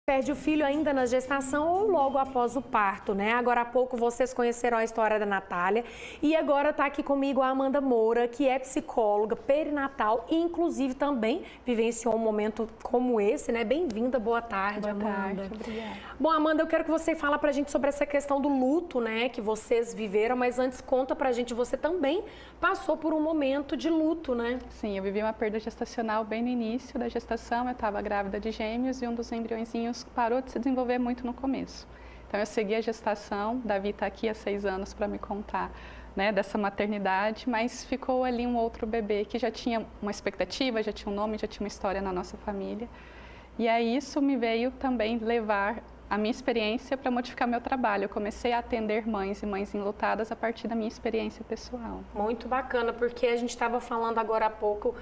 Perde o filho ainda na gestação ou logo após o parto, né? Agora há pouco vocês conheceram a história da Natália e agora está aqui comigo a Amanda Moura, que é psicóloga perinatal e inclusive também vivenciou um momento como esse, né? Bem-vinda, boa tarde, Amanda. Boa tarde, obrigada. Bom, Amanda, eu quero que você fale pra gente sobre essa questão do luto, né? Que vocês viveram, mas antes conta pra gente, você também passou por um momento de luto, né? Sim, eu vivi uma perda gestacional bem no início da gestação, eu estava grávida de gêmeos e um dos embriõezinhos parou de se desenvolver muito no começo. Então eu segui a gestação, Davi está aqui há 6 anos para me contar, né, dessa maternidade, mas ficou ali um outro bebê que já tinha uma expectativa, já tinha um nome, já tinha uma história na nossa família. E aí isso me veio também levar a minha experiência para modificar meu trabalho. Eu comecei a atender mães e mães enlutadas a partir da minha experiência pessoal. Muito bacana, porque a gente estava falando agora há pouco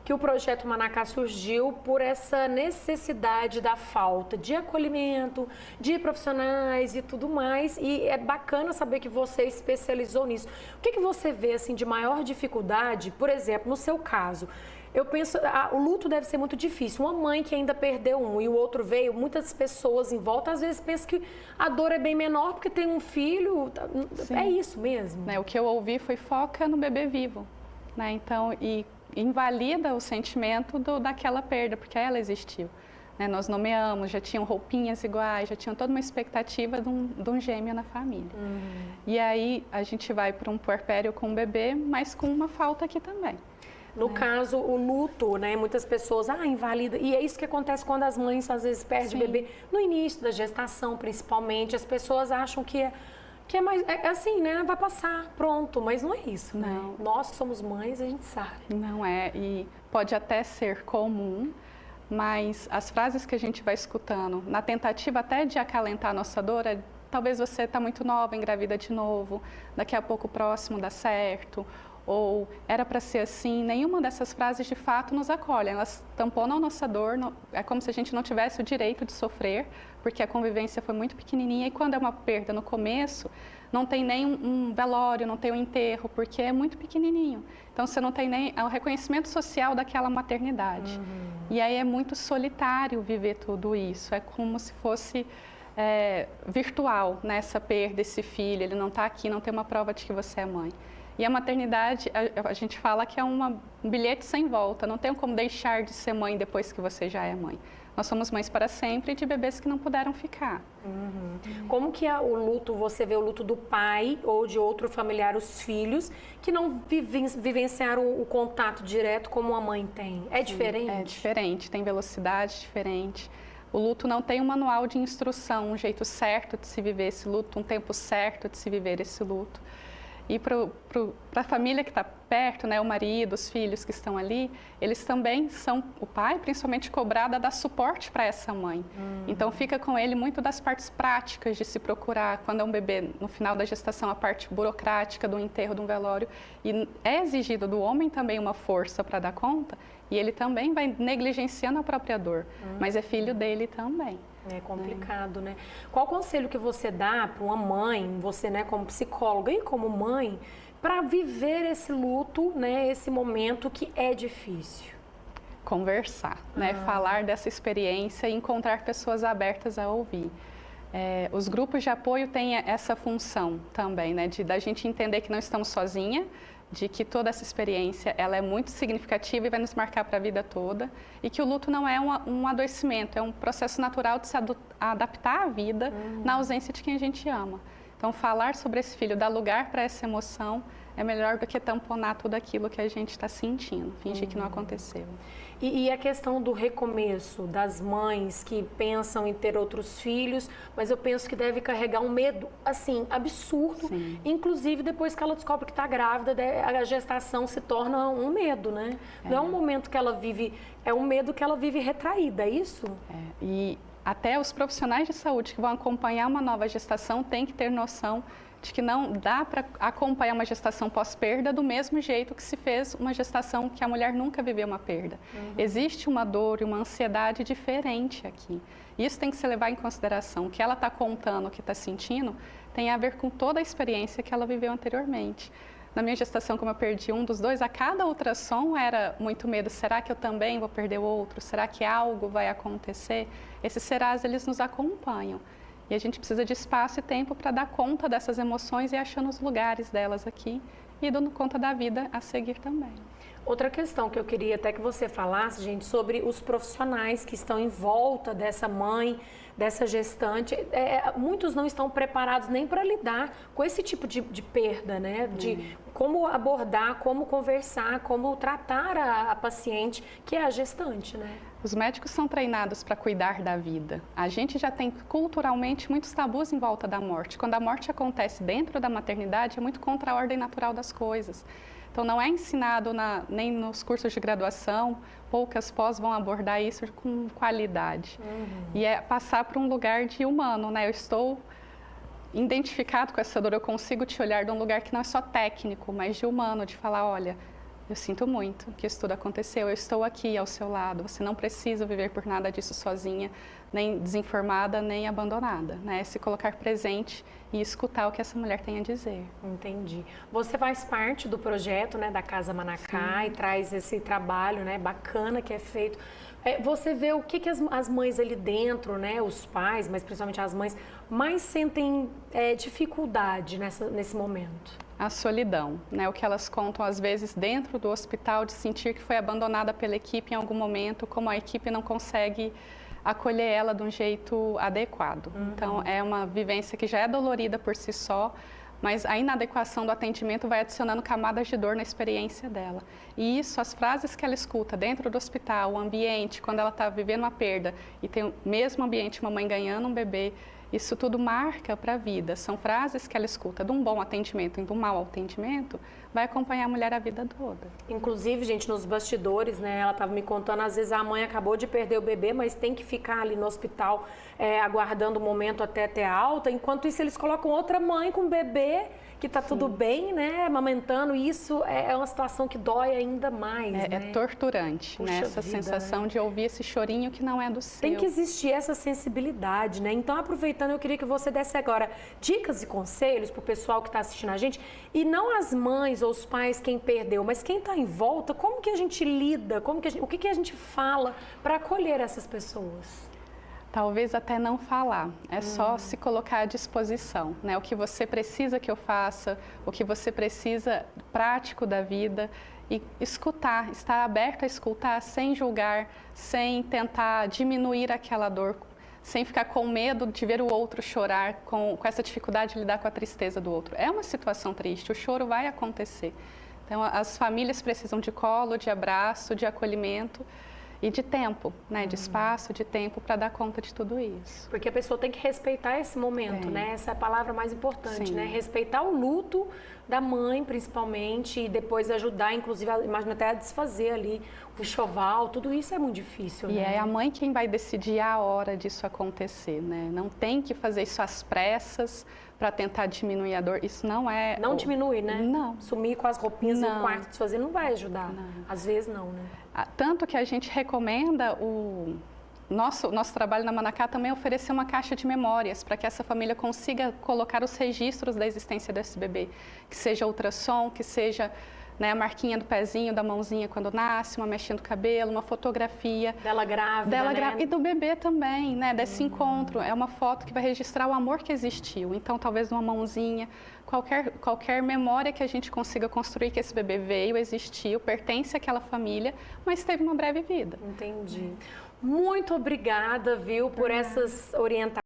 que o Projeto Manacá surgiu por essa necessidade da falta de acolhimento, de profissionais e tudo mais. E é bacana saber que você especializou nisso. O que você vê assim, de maior dificuldade, por exemplo, no seu caso? Eu penso, o luto deve ser muito difícil. Uma mãe que ainda perdeu um e o outro veio, muitas pessoas em volta às vezes pensam que a dor é bem menor porque tem um filho. Sim. É isso mesmo. O que eu ouvi foi foca no bebê vivo, né? Então, e invalida o sentimento daquela perda, porque ela existiu. Né? Nós nomeamos, já tinham roupinhas iguais, já tinham toda uma expectativa de um gêmeo na família. E aí a gente vai para um puerpério com um bebê, mas com uma falta aqui também. No caso, o luto, né? Muitas pessoas, invalida. E é isso que acontece quando as mães às vezes perdem o bebê. No início da gestação, principalmente, as pessoas acham que é mais, assim, né? Vai passar, pronto. Mas não é isso, né? Não. Nós que somos mães, a gente sabe. Não é, e pode até ser comum, mas as frases que a gente vai escutando, na tentativa até de acalentar a nossa dor, talvez você está muito nova, engravida de novo, daqui a pouco o próximo dá certo, ou era para ser assim, nenhuma dessas frases de fato nos acolhem, elas tamponam a nossa dor, é como se a gente não tivesse o direito de sofrer, porque a convivência foi muito pequenininha e quando é uma perda no começo, não tem nem um velório, não tem um enterro, porque é muito pequenininho. Então você não tem nem o reconhecimento social daquela maternidade. E aí é muito solitário viver tudo isso, é como se fosse virtual, né? Essa perda, esse filho, ele não está aqui, não tem uma prova de que você é mãe. E a maternidade, a gente fala que é um bilhete sem volta, não tem como deixar de ser mãe depois que você já é mãe. Nós somos mães para sempre de bebês que não puderam ficar. Como que é o luto, você vê o luto do pai ou de outro familiar, os filhos, que não vivenciaram o contato direto como a mãe tem? É diferente? É diferente, tem velocidade diferente. O luto não tem um manual de instrução, um jeito certo de se viver esse luto, um tempo certo de se viver esse luto. E para a família que está perto, né, o marido, os filhos que estão ali, eles também são, o pai principalmente cobrado a dar suporte para essa mãe. Então fica com ele muito das partes práticas de se procurar, quando é um bebê, no final da gestação, a parte burocrática do enterro, de um velório. E é exigido do homem também uma força para dar conta, e ele também vai negligenciando a própria dor, mas é filho dele também. É complicado, né? Qual conselho que você dá para uma mãe, você, né, como psicóloga e como mãe, para viver esse luto, né, esse momento que é difícil? Conversar, né? Falar dessa experiência e encontrar pessoas abertas a ouvir. Os grupos de apoio têm essa função também, né? Da gente entender que não estamos sozinha, de que toda essa experiência ela é muito significativa e vai nos marcar para a vida toda, e que o luto não é um adoecimento, é um processo natural de se adaptar à vida na ausência de quem a gente ama. Então, falar sobre esse filho, dar lugar para essa emoção, é melhor do que tamponar tudo aquilo que a gente está sentindo, fingir que não aconteceu. E a questão do recomeço, das mães que pensam em ter outros filhos, mas eu penso que deve carregar um medo, assim, absurdo. Sim. Inclusive, depois que ela descobre que está grávida, a gestação se torna um medo, né? Não é um momento que ela vive, é um medo que ela vive retraída, é isso? E até os profissionais de saúde que vão acompanhar uma nova gestação têm que ter noção de que não dá para acompanhar uma gestação pós-perda do mesmo jeito que se fez uma gestação que a mulher nunca viveu uma perda. Existe uma dor e uma ansiedade diferente aqui. Isso tem que se levar em consideração. O que ela está contando, o que está sentindo, tem a ver com toda a experiência que ela viveu anteriormente. Na minha gestação, como eu perdi um dos dois, a cada ultrassom era muito medo. Será que eu também vou perder o outro? Será que algo vai acontecer? Esses serás, eles nos acompanham. E a gente precisa de espaço e tempo para dar conta dessas emoções e achando os lugares delas aqui e dando conta da vida a seguir também. Outra questão que eu queria até que você falasse, gente, sobre os profissionais que estão em volta dessa mãe, dessa gestante. Muitos não estão preparados nem para lidar com esse tipo de perda, né? De como abordar, como conversar, como tratar a paciente, que é a gestante, né? Os médicos são treinados para cuidar da vida. A gente já tem culturalmente muitos tabus em volta da morte. Quando a morte acontece dentro da maternidade, é muito contra a ordem natural das coisas. Então, não é ensinado nem nos cursos de graduação, poucas pós vão abordar isso com qualidade. E é passar para um lugar de humano, né? Eu estou identificado com essa dor, eu consigo te olhar de um lugar que não é só técnico, mas de humano, de falar, olha, eu sinto muito que isso tudo aconteceu, eu estou aqui ao seu lado, você não precisa viver por nada disso sozinha, nem desinformada, nem abandonada, né? Se colocar presente e escutar o que essa mulher tem a dizer. Entendi. Você faz parte do projeto, né, da Casa Manacá. Sim. E traz esse trabalho, né, bacana que é feito. Você vê o que as mães ali dentro, né, os pais, mas principalmente as mães, mais sentem dificuldade nesse momento? A solidão, né? O que elas contam às vezes dentro do hospital, de sentir que foi abandonada pela equipe em algum momento, como a equipe não consegue acolher ela de um jeito adequado. Então, é uma vivência que já é dolorida por si só, mas a inadequação do atendimento vai adicionando camadas de dor na experiência dela. E isso, as frases que ela escuta dentro do hospital, o ambiente, quando ela está vivendo uma perda e tem o mesmo ambiente, uma mãe ganhando um bebê, isso tudo marca para a vida. São frases que ela escuta de um bom atendimento e de um mau atendimento, vai acompanhar a mulher a vida toda. Inclusive, gente, nos bastidores, né, ela estava me contando, às vezes a mãe acabou de perder o bebê, mas tem que ficar ali no hospital aguardando o momento até ter alta. Enquanto isso, eles colocam outra mãe com o bebê, que está tudo bem, né, amamentando. E isso é uma situação que dói ainda mais, né? É torturante, Puxa né? Essa vida, sensação, né, de ouvir esse chorinho que não é do seu. Tem que existir essa sensibilidade, né? Então, aproveitando, eu queria que você desse agora dicas e conselhos para o pessoal que está assistindo a gente. E não as mães ou os pais, quem perdeu, mas quem está em volta. Como que a gente lida? O que a gente fala para acolher essas pessoas? Talvez até não falar, é só se colocar à disposição, né? O que você precisa que eu faça, o que você precisa prático da vida e escutar, estar aberto a escutar sem julgar, sem tentar diminuir aquela dor, sem ficar com medo de ver o outro chorar, com essa dificuldade de lidar com a tristeza do outro. É uma situação triste, o choro vai acontecer. Então, as famílias precisam de colo, de abraço, de acolhimento, e de tempo, né? De espaço, de tempo para dar conta de tudo isso. Porque a pessoa tem que respeitar esse momento, né? Essa é a palavra mais importante, Sim. né? Respeitar o luto da mãe, principalmente, e depois ajudar, inclusive, imagina até a desfazer ali o enxoval, tudo isso é muito difícil, e né? é a mãe quem vai decidir a hora disso acontecer, né? Não tem que fazer isso às pressas para tentar diminuir a dor, isso não é... Não diminui, né? Não. Sumir com as roupinhas no Não. quarto, desfazer, não vai ajudar. Não. Às vezes não, né? Tanto que a gente recomenda nosso trabalho na Manacá também oferecer uma caixa de memórias para que essa família consiga colocar os registros da existência desse bebê. Que seja ultrassom, que seja, né, a marquinha do pezinho, da mãozinha quando nasce, uma mexinha do cabelo, uma fotografia. Dela grávida, né? E do bebê também, né? Desse encontro. É uma foto que vai registrar o amor que existiu. Então, talvez uma mãozinha, qualquer memória que a gente consiga construir que esse bebê veio, existiu, pertence àquela família, mas teve uma breve vida. Entendi. Muito obrigada, viu, por essas orientações.